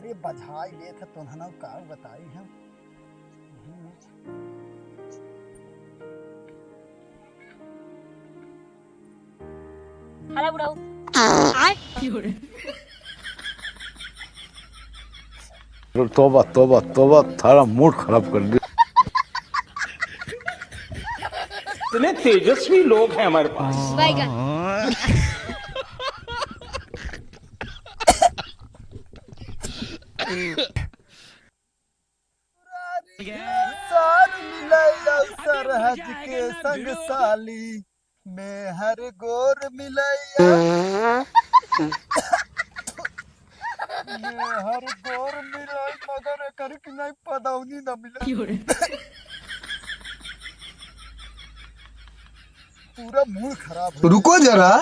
अरे बधाई ले थे तुमने का बताई हम। हेलो बुढ़ऊ तोबा तोबा तोबा थारा मूड खराब कर दिया। इतने तेजस्वी लोग हैं हमारे पास। सार मिले सरहज के संग साली में हर गोर मिले हर गोर मिले मगर कर कि नहीं पदौनी न मिले। पूरा मूड खराब हो। रुको जरा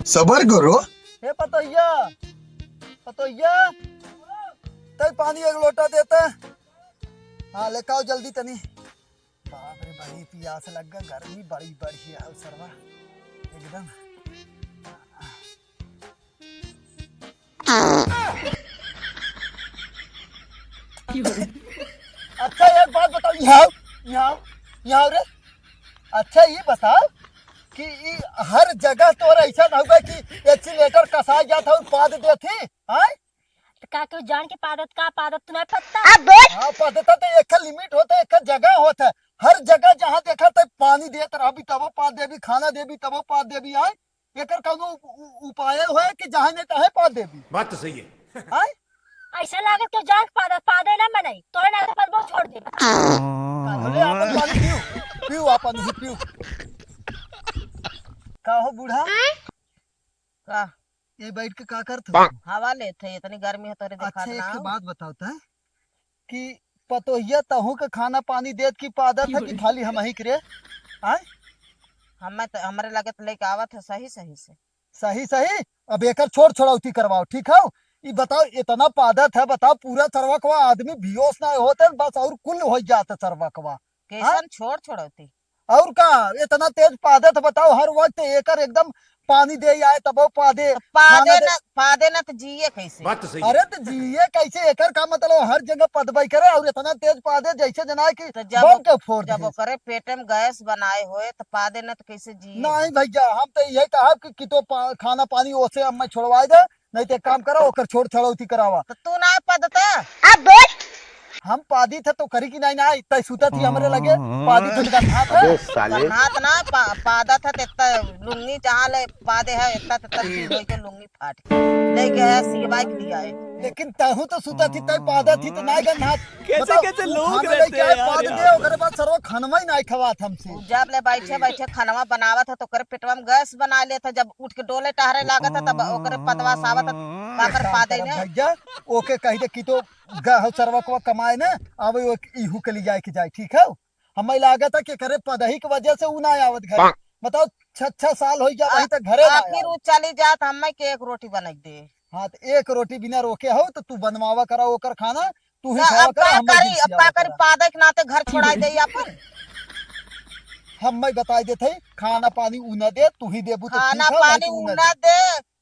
सबर करो। हे पतोहिया पतोहिया तय पानी एक लोटा देता। हाँ लेके आओ जल्दी तनी। बाप रे बड़ी प्यास लग गई, गर्मी बड़ी बढ़ी है सरवा एकदम। अच्छा एक बात बताओ, यहाँ यहाँ यहाँ रे, अच्छा ये बताओ कि हर जगह तो ऐसा ना होगा कि एक्सीलेटर कसा जाता और पाद देती है। का तू जान के पादत का पादत तू नहीं पता। हाँ पदता तो एक लिमिट होता है, एक जगह होता है। हर जगह जहाँ देखा तो पानी देत रही तबो पाद देवी, खाना देवी तबो पाद देवी। आए एकर कौनो उपाय है कि जहाँ नहीं तहे पाद देवी। बात तो सही है। आए ऐसा लागत तो जान पादत पादे ना मनई तोरे ना पर बहुत छोड़ दे। बोले आपन पानी पियो पियो आपन ही पियो। का हो बूढ़ा का ये बैठ के का करत हो? हवा लेते है, इतनी गर्मी है तोरे देखा अच्छा एक ना। बात बताओ कि पतोहिया तहू के खाना पानी देत की पादत है कि खाली हम ही करे? आए हमें तो हमरे लगे तो लेके आवत है सही सही से। सही सही अब एकर छोड़ छोड़ौती करवाओ ठीक है। ये बताओ इतना पादत है, बताओ पूरा सरवकवा आदमी बियोस ना होते बस और कुल हो जाता सरवकवा। कैसन छोड़ छोड़ती और का इतना तेज पादत बताओ हर वक्त एकर एकदम पानी दे आए तब पादे तो खाना दे। पादे ना तो जिए कैसे। बात तो सही है। अरे तो जिये कैसे एकर का मतलब हर जगह पदबई करे और इतना तेज पादे जैसे जना की तो बम के फोड़ जब दे। ओकरे पेटे में गैस बनाए होए तो पादे ना तो कैसे जिए। नहीं भैया हम तो यही कहा कि तो खाना पानी ओसे हम छोड़वाए दे, नहीं तो एक काम करो ओकर छोड़ छड़ौती करावा। तो तू ना पदता हम पादी थे तो करी की नहीं ना इतना सुता थी हमरे लगे पादी थे गन्हात है। अबे साले गन्हात ना पादा था इतना लुंगी जहाँ ले पादे है इतना तो के लुंगी फाट ले गया सिवाय के दिया है। लेकिन तहु तो सुता थी तय पादा थी तो नहीं गन्हात। कैसे कैसे लोग रहते हैं यार पाद दे ओकरे बाद सरवा खानवा ही नहीं खवात हमसे। जब ले बैठे बैठे खानवा बनावा था तो ओकरे पेटवा में गैस बना लेता, जब उठ के डोले टहरे लागा था तब ओकरे पदवा सावत काकर पादे ने भैया ओके कही दे कि तो गह सरवा को कमाए ना आवे इहू के लिए जाए के जाए ठीक है। हमें लागत है कि करे पदही की वजह से ऊ ना आवत घर। बताओ 6 साल हो जा वही तक घरे ना आखिर ऊ चली जात हमें के एक रोटी बना दे। हाँ तो एक रोटी बिना रोके हो तो तू बनवावा करा ओकर खाना तू ही खावा अब करा का हम करी अब का करी पादे के नाते घर छोड़ाई दे अपन। हम मैं बताई देते खाना पानी ऊ न दे तू ही देबू तो खाना ठीक है, पानी नहीं तो ऊ ऊ न न दे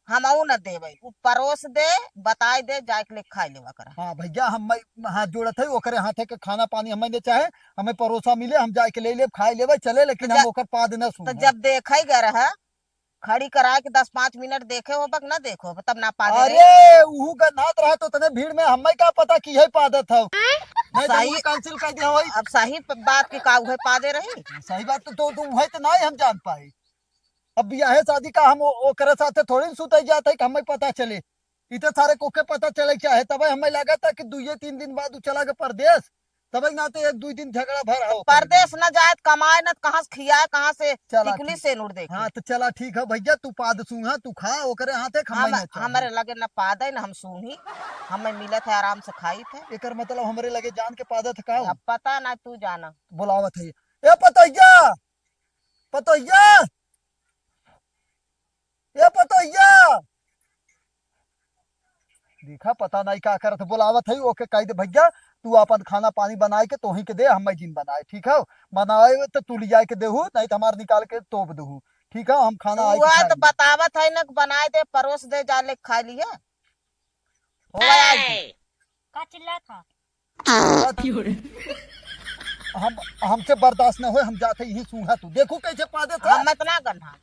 हम ऊ न दे भाई ऊ परोस दे बताई दे जाए के ले खाई लेवा करा। हाँ भैया हम हाथ जोड़त है ओकरे हाथे के खाना पानी हमें ने चाहे हमें परोसा मिले हम जाके ले ले खाई लेवे चले, लेकिन हम ओकर पाद न तो सुन। जब देखा ही गया है खड़ी करा के 10-5 मिनट देखे हो बक ना देखो तब ना पादे रहे। अरे ऊ गन्हात रहा तो तने भीड़ में हमें क्या पता कि यही पादत है नहीं तो सही ऊ कैंसिल कर दे होई। अब सही बात की का उहे पादे रही। सही बात तो वही तो नहीं हम जान पाए। अब ब्याह शादी का हम ओकरे साथे थोड़ी सुते जाते है कि हमें पता चले। इतने सारे कोके पता चले क्या है तब हमें लगा था कि 2-3 दिन बाद चला गया परदेश तब ना तो 1-2 दिन झगड़ा भर हो परदेश न जाए कमाए न कहाँ से खियाए कहाँ से चला टिकली ठीक। से नूर देखे। हाँ तो चला ठीक है भैया तू पाद सूहा तू खा ओकरे हाथे हमारे लगे न पादे न हम सूही हमें मिले थे आराम से खाई थे। एकर मतलब हमरे लगे जान के पादत का अब पता ना तू जाना बुलावत है ए पतोहिया पतोहिया ए पतोहिया देखा पता नहीं क्या करत बुलावत है ओके कह दे भैया तू अपन खाना पानी बनाए के तोही के दे हम जिन बनाए ठीक है। बनाए तो तू ले जाए के देहू नहीं तो हमारे निकाल के तोप देहू ठीक है। हम खाना आए वह तो बतावत है न बनाए दे परोस दे जाले खा लिया हो गया। का चिल्ला था? हम हमसे बर्दाश्त न हो, हम जाते यही सूंघा तू देखो कैसे पा देता। हम इतना गन्हा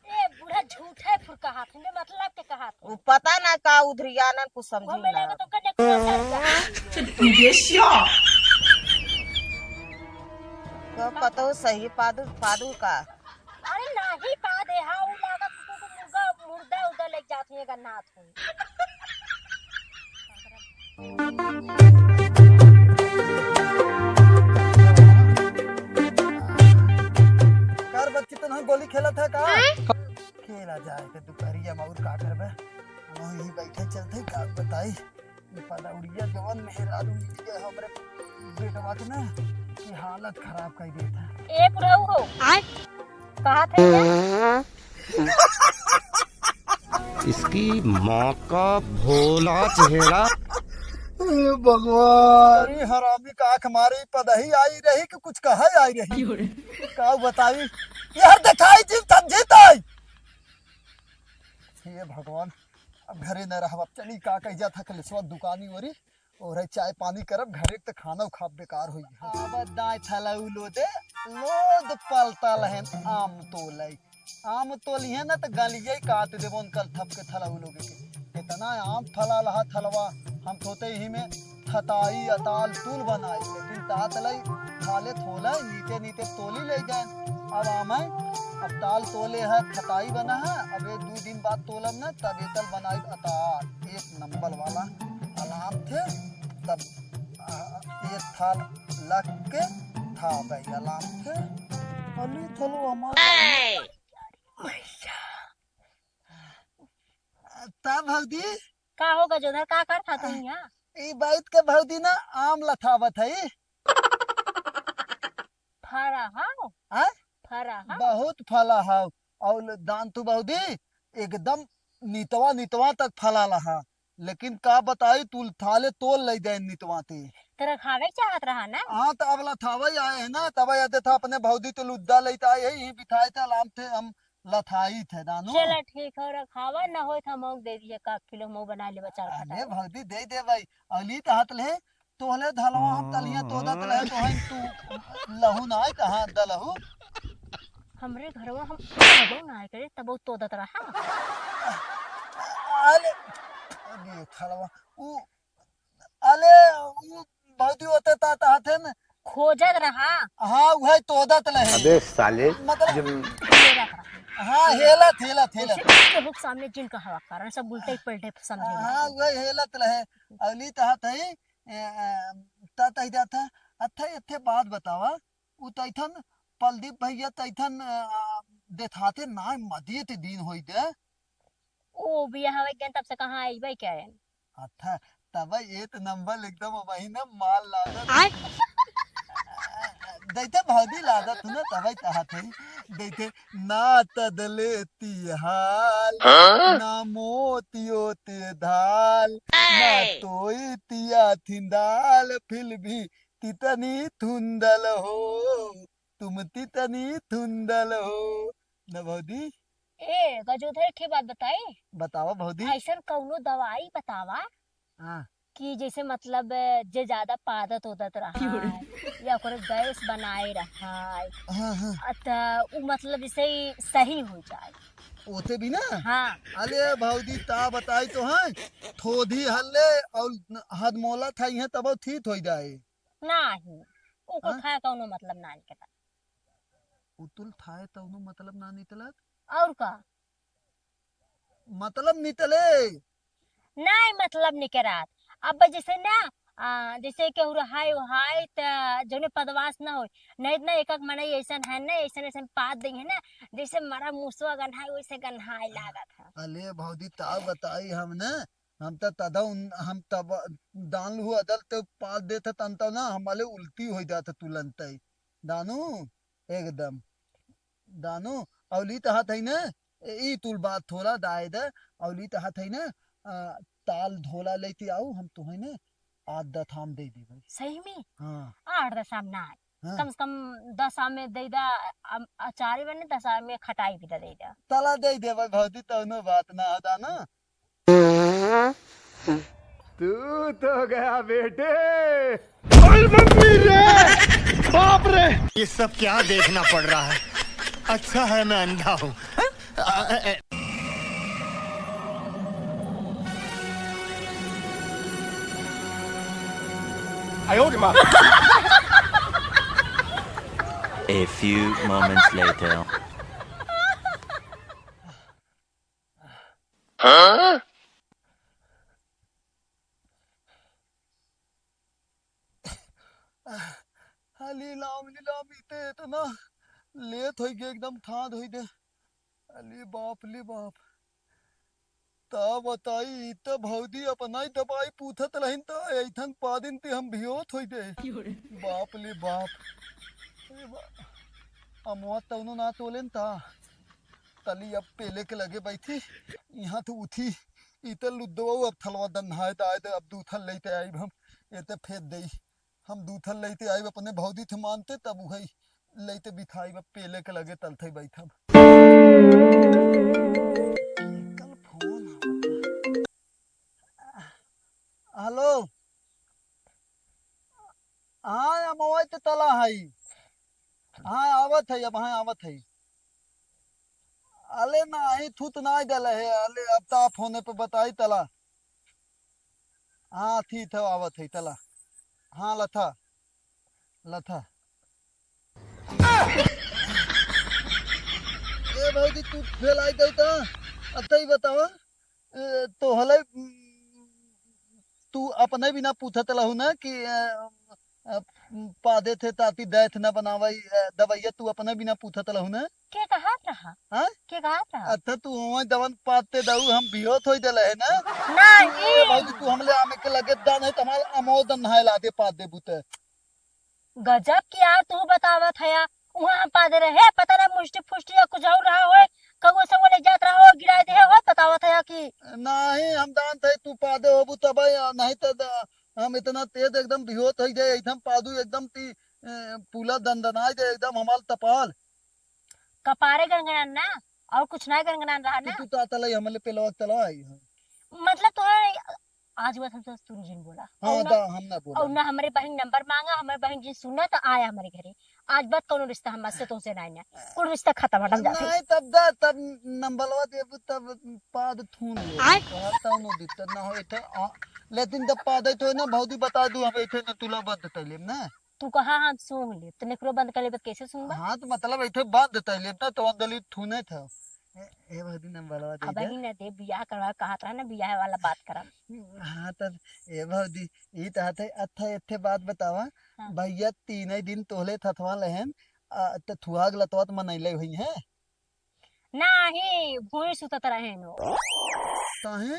ए बूढ़ा झूठ है फिर कहा थे मतलब के कहा थे। वो पता ना का उधरिया ना कुछ वो समझी मिलेगा ना तो कने तो पता हो सही पादू पादू का अरे नाही पा दे हां उ लागा तो मुर्गा मुर्दा उधर ले जात है गन्ना थू। कार बच्ची तो गोली खेला था का खेला जाए के दुपहरिया में और का करबे हम यही बैठे चलते का बताई पता उड़िया जवान मेहरारू निकले हमरे बेटवा के ना की हालत खराब कर देता। ए बुढ़ऊ हो कहा थे क्या? इसकी माँ का भोला चेहरा। भगवान अरे हरामी का आंख मारी पदही आई रही कि कुछ कहा आई रही का बताई यार दिखाई जी समझे ताई ये भगवान अब घरे न रह चली का कह जा था कल स्वा दुकानी ओरी और चाय पानी करब घरे त खाना खा बेकार होई अब दाई थला लोदे लोद पलता लहन आम तोली है ना त गलिये काट देबोन कल थप के थला लोगे के इतना आम फला लहा थलवा हम थोते ही में थताई अताल तूल बनाई लेकिन तात लई थाले थोला नीचे नीचे तोली ले जाए अब आम है अब ताल तोले है थताई बना है अब एक 2 दिन बाद तोलब ना तब एतल बनाई अताल एक नंबर वाला अलाम थे तब एक थाल लग के था भाई अलाम थे अली थलो हमारे तब हल्दी का होगा जोधर का कर था तू यहाँ? ई बात के भौदी ना आम लथावत है फरा हां हैं फरा हां बहुत फला है और दान तू भौदी एकदम नीतवा नीतवा तक फला लहा लेकिन का बताई तू थाले तोल ले जाए नीतवा ते तेरा खावे चाहत रहा ना। हाँ तो अब लथावे आए है ना तब आते था अपने भौदी तो लुद्दा लेता है यही बिठाए थे आराम थे हम लथाई थे दानो चला ठीक है रखावा ना हो था मौक दे दिए का किलो मौक बना ले बचा अरे भौदी दे भाई अली तो हाथ ले तोहले धलवा हम तलिया तोदत रहे तो हम तू लहू ना है कहां दलहू हमरे घरवा हम कबो ना आए करे तब तो दत रहा। अरे अरे थलवा उ अले उ भौदी होते ता हाथे में खोजत रहा हाँ वही तोदत रहे अबे साले मतलब ये रहा हाँ हेलत के हुक सामने जिन का हवा कारण सब उल्टे पलटे समझे। हाँ वही हेलत रहे अली तहत है ता जाता अच्छा इथे बात बतावा उ तैथन पलदीप भैया तैथन देखाते ना मदियत दिन होई दे ओ बिया हवे गन तब से कहां आई भाई क्या है अच्छा तब एक नंबर एकदम वही ना माल लागत दैते भौदी लागत ना तब तहत है दैते ना तदले तिहाल ना मोतियो ते धाल ना तोई तिया थिंदाल फिर भी तितनी थुंदल हो तुम तितनी थुंदल हो न भौदी ए गजोधर के बात बताई बतावा भौदी ऐसा कौनो दवाई बतावा हाँ कि जैसे मतलब जे ज्यादा पादत होदत रहा है या ओकरे गैस बनाए रहा है हाँ हाँ अतः उ मतलब जैसे ही सही हो जाए ओते भी ना हाँ अरे भौदी ता बताई तो है थोड़ी हल्ले और हदमोला था यहाँ तब ठीक हो जाए नहीं ओको हाँ? खा कौनो मतलब ना निकला उतुल थाए तो मतलब ना निकलत और का मतलब निकले नहीं मतलब निकरात अब जैसे ना जैसे के हाय हाय त जोने पदवास ना हो नहीं ना एक मने ऐसा है ना ऐसा पात देंगे ना जैसे मारा मुसवा गन्हाई वैसे गन्हाई लागत है। अले भौदी ता बताई हम ना हम तो तदा हम तब दान लू अदल तो पाल देते तन तो ना हमारे उल्टी हो जाता तुरंत ही दानू एकदम दानू औली तो हाथ है ना ई तुल बात थोड़ा दाए दे औली तो हाथ है ना ताल धोला लेती आओ हम तुम्हें ना आदत हम दे दी भाई सही में हाँ 8-10 आम ना आए हाँ। कम से कम 10 आम में दे दा अचारी बने 10 आम में खटाई भी दे दा तला दे भाई भौदी तो बात ना अदा ना तू तो गया बेटे। ये सब क्या देखना पड़ रहा है? अच्छा है मैं अंधा हूँ। A few moments later. लीलाम इते इतना लेत होई गे एकदम ठाड होई दे। अली बाप ली बाप ता बताई इत भौदी अपनाई दवाई पूछत रहिन त ऐठन पादिन ते हम भियोत होई दे। बाप ली बाप अमवा तउनो ना तोलेन ता तली अब पेले के लगे बैठी यहाँ तो उठी इते लुद्दो अब थलवा दन्हाए दाए दे अब दूथल लेते आई हम एते फेद देई हम दूथल लेते आई अपने भौदी थे मानते तब उहई लेते बिठाई अब पेले के लगे तलथे बैठब। कल फोन हेलो हाँ अमवा ते तला हई हाँ आवत है अब हाँ आवत है। अले नाही थूत ना डले है अले अब ता फोने पे बताई तला हाँ ठीक है आवत है तला हाँ लथा लथा ए भौजी तू फेल आई गई ता अतई बतावा तो हले तू अपने बिना पूछत लहू ना कि पादे थे ताती दैथ न बनावई दवाइया तू अपने बिना पूछत लहू ना के कहा रहा हाँ के कहा रहा अच्छा तू वहाँ दवन पाते दऊ हम बिहोत होई देले है ना नहीं भाई तू हमले आमे के लगे दा नहीं तमाल अमोदन नहाय ला दे पात दे बुते गजब की यार तू बतावत है यार वहाँ पादे रहे पता ना मुष्टि फुष्टि या कुछ और रहा हो कगो से वो ले जात रहा हो गिरा दे हो बतावत है कि नहीं हम दान थे तू पादे होबू तब नहीं तो हम इतना तेज एकदम बिहोत होई जाए एकदम पादू एकदम ती पूला दंदनाई दे एकदम हमाल तपाल कपारे गनगनान ना और कुछ ना गनगनान रहा ना तू तो आता लई हमले पे लोग तला आई मतलब तो आज बात हमसे तू जिन बोला हां और दा हम ना और बोला ना हमारे बहन नंबर मांगा हमारे बहन जी सुना तो आया हमारे घरे आज बात कौन रिश्ता हमसे तुमसे नहीं ना कुल रिश्ता खत्म हटम जाते नहीं तब दा तब नंबरवा देबू तब पाद थून ले कहता नो दिक्कत ना होए तो लेकिन जब पादे तो ना भौदी बता दू हम इथे न तुला बंद तैलेम ना तू कहा हम सुन ले तूने करो बंद कर ले बात कैसे सुनबा हां तो मतलब इथे बंद तैलेम ना तो अंदली थूने था ए भौदी नंबरवा दे अब दे ही ना दे बियाह करवा कहा था ना बियाह वाला बात करा हाँ तब ए भौदी ई ताते अच्छा इथे बात बतावा हाँ। भैया तीन ही दिन तोले थथवा लहन त थुआग लतवत मनैले हुई है नहीं भूई सुतत रहे नो ताहे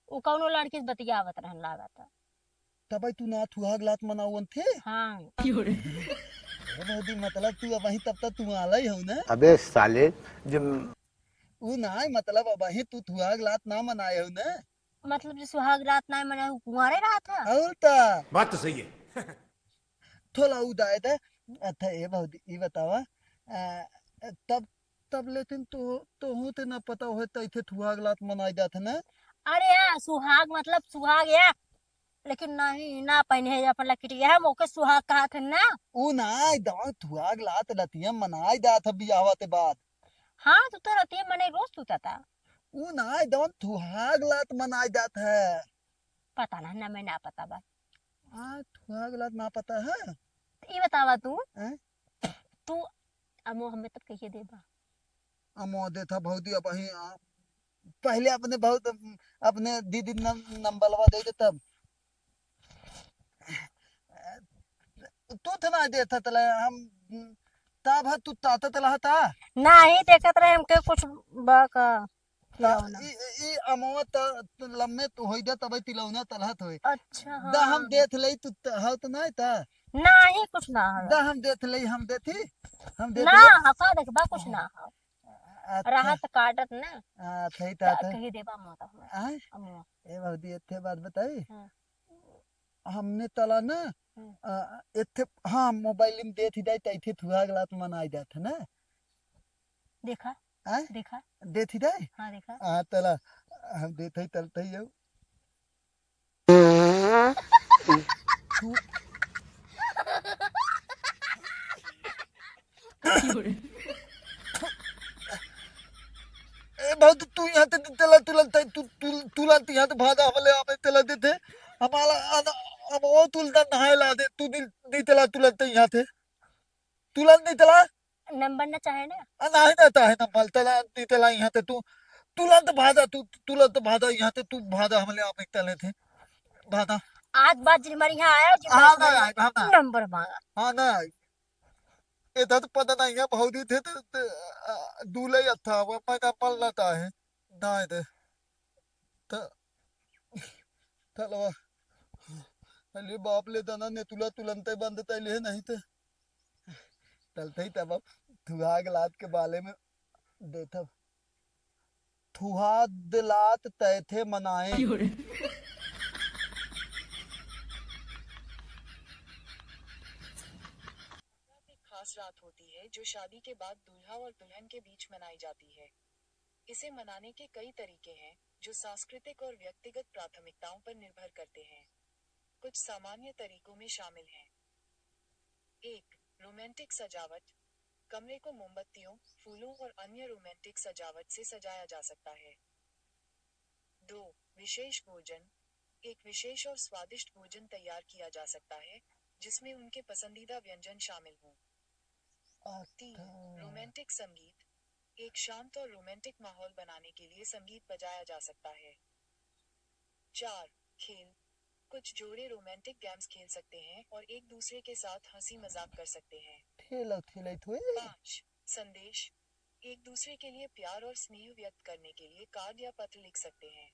उ कौनो लड़की से बतियावत रहन लागत तब तू ना थुआग लात मनावन थे हाँ ए भौदी मतलब तू अब वही तब तक तू आलई हो ना अबे साले जब उ ना मतलब अब वही तू थुआग लात ना मनाए हो ना मतलब जो सुहाग रात ना मना कुंवारे रहा था और ता बात तो सही है। थोड़ा उदाय दे अच्छा ए भौदी ई बतावा तब तब लेकिन तो होते ना पता होए त इथे थुआग लात मनाई जात ना अरे यार सुहाग मतलब सुहाग या लेकिन नहीं ना पहने है अपन लकड़ी है मौके सुहाग कहा थे ना उ ना दाव थुआग लात लतिया मनाई जात बियाहवा के बाद हाँ तो रहती मने रोज सुता था उ ना दाव थुआग लात मनाई जात है पता ना मैं ना पता बा थुआग लात ना पता है तो ये बतावा तू हैं? तू अमो हमें तब कहिए देबा अमो दे था भौदी अब वही पहले अपने बहुत अपने दीदी नंबरवा दे दे तब तू थे ना दे था तले हम तब तू ताता तला था नहीं देखत रहे हमके कुछ बाका ई अमवा त लम्मे तो होई दे तब तिलौना तलहत होई अच्छा हाँ। दा हम देथ लई तू हत नहीं था नहीं कुछ ना है दा हम देथ लई हम देथी हम देथ ना लई हका देखबा कुछ ना है राहत काटत ना थई ता कही देबा मोता आय अमो ए भौदी एथे बात बताई हाँ। हमने तला ना एथे हाँ मोबाइल में देथ जाई त इथे थुआग लात मनाई जात ना देखा आय देखा देथ जाई हाँ देखा तला हम देथ तलते ए बहुत तू यहाँ ते तेला तुलंत तू तू तुलंत यहाँ ते भादा हमले आमे तेला देते हमारा हम वो तुलता नहाए ला दे तू नी तेला तुलंत यहाँ थे तुलंत नी तेला नंबर ना चाहे ना नाही देता है ना मल तेला नी तेला यहाँ ते तू तुलंत भादा तू तुलंत भादा यहाँ ते तू भादा हमले आमे तेले थे भादा आज बात जी हमारे यहाँ आया जी हाँ बस ना में आए हाँ ना नंबर मांगा हाँ ना इधर तो पता नहीं है बहुत ही थे दूल्हे अच्छा वो मैं ना पल लेता है ना इधर तो चलो अली बाप ले दाना ने तुला तुलंते बंद तैले नहीं थे चलते ही तब थुहाग लात के बाले में देता थुहा दिलात तैथे मनाए एक खास रात होती है जो शादी के बाद दूल्हा और दुल्हन के बीच मनाई जाती है। इसे मनाने के कई तरीके हैं जो सांस्कृतिक और व्यक्तिगत प्राथमिकताओं पर निर्भर करते हैं। कुछ सामान्य तरीकों में शामिल हैं। 1. रोमांटिक सजावट। कमरे को मोमबत्तियों, फूलों और अन्य रोमांटिक सजावट से सजाया जा सकता है। 2. विशेष भोजन। एक विशेष और स्वादिष्ट भोजन तैयार किया जा सकता है जिसमें उनके पसंदीदा व्यंजन शामिल हों। 3. रोमांटिक संगीत। एक शांत और रोमांटिक माहौल बनाने के लिए संगीत बजाया जा सकता है। 4. खेल। कुछ जोड़े रोमांटिक गेम्स खेल सकते हैं और एक दूसरे के साथ हंसी मजाक कर सकते हैं। ठेला ठेला थोए 5. संदेश। एक दूसरे के लिए प्यार और स्नेह व्यक्त करने के लिए कार्ड या पत्र लिख सकते हैं।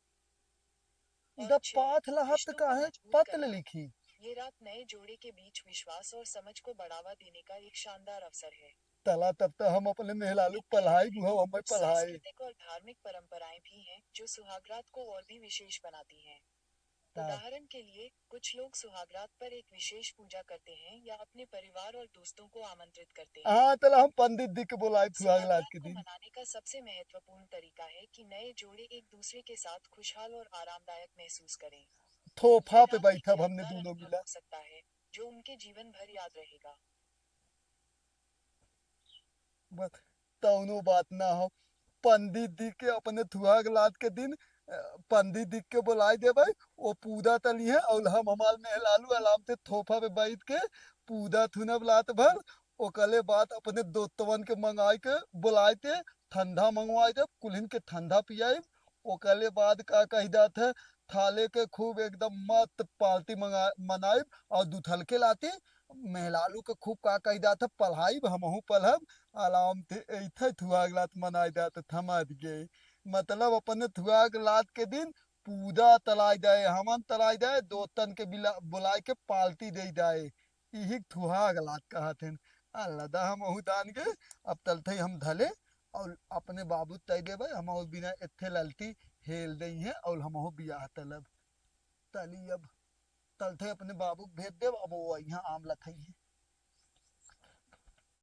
और इधर 6. पाथ लहत रिश्तों का को है मजबूत पतल करना। लिखी ये रात नए जोड़े के बीच विश्वास और समझ को बढ़ावा देने का एक शानदार अवसर है। तला तब तक हम अपने मेहलालू पढ़ाई बुआ हमें कुछ पढ़ाई सांस्कृतिक और धार्मिक परंपराएं भी हैं जो सुहागरात को और भी विशेष बनाती हैं। उदाहरण के लिए कुछ लोग सुहागरात पर एक विशेष पूजा करते हैं या अपने परिवार और दोस्तों को आमंत्रित करते हैं। हाँ तला हम पंडित जी के बुलाए सुहागरात सुहागरात के को दिन मनाने का सबसे महत्वपूर्ण तरीका है कि नए जोड़े एक दूसरे के साथ खुशहाल और आरामदायक महसूस करें। थोफा ये पे रात एक बैठा हमने यादगार दोनों अनुभव मिला हो सकता है जो उनके जीवन भर याद रहेगा। बस तौनो बात ना हो पंडित जी के अपने सुहागरात के दिन पंडित जी के बुलाए देवे वो पूजा तली है और हम हमार मेहलालू आराम से थोफा पे बैठ के पूजा थुनब लात भर ओकले बाद अपने दोस्तवन के मंगाई के बुलाए थे ठंडा मंगवाए जब कुल्हिन के ठंडा पियाई ओकले बाद का कही जात है थाले के खूब एकदम मस्त पार्टी मंगा मनाई और दुथल के लाते मेहलालू के खूब का कही जात है पढ़ाई हमहू पढ़ब आराम थे ऐथे थुआगलात मनाई जात थमत गए मतलब अपने थुआगलात के दिन पूजा तलाई जाए हमन तलाई जाए दोस्तन के बुलाए के पार्टी दे जाए यही थुआगलात कहत हैं अल्लाह हम दान के अब तलते हम धले और अपने बाबू तय देवे हम बिना इत्थे ललती हेल दई है और हम बियाह तलब तली अब तलते अपने बाबू भेज देव अब वो यहाँ आम लथई है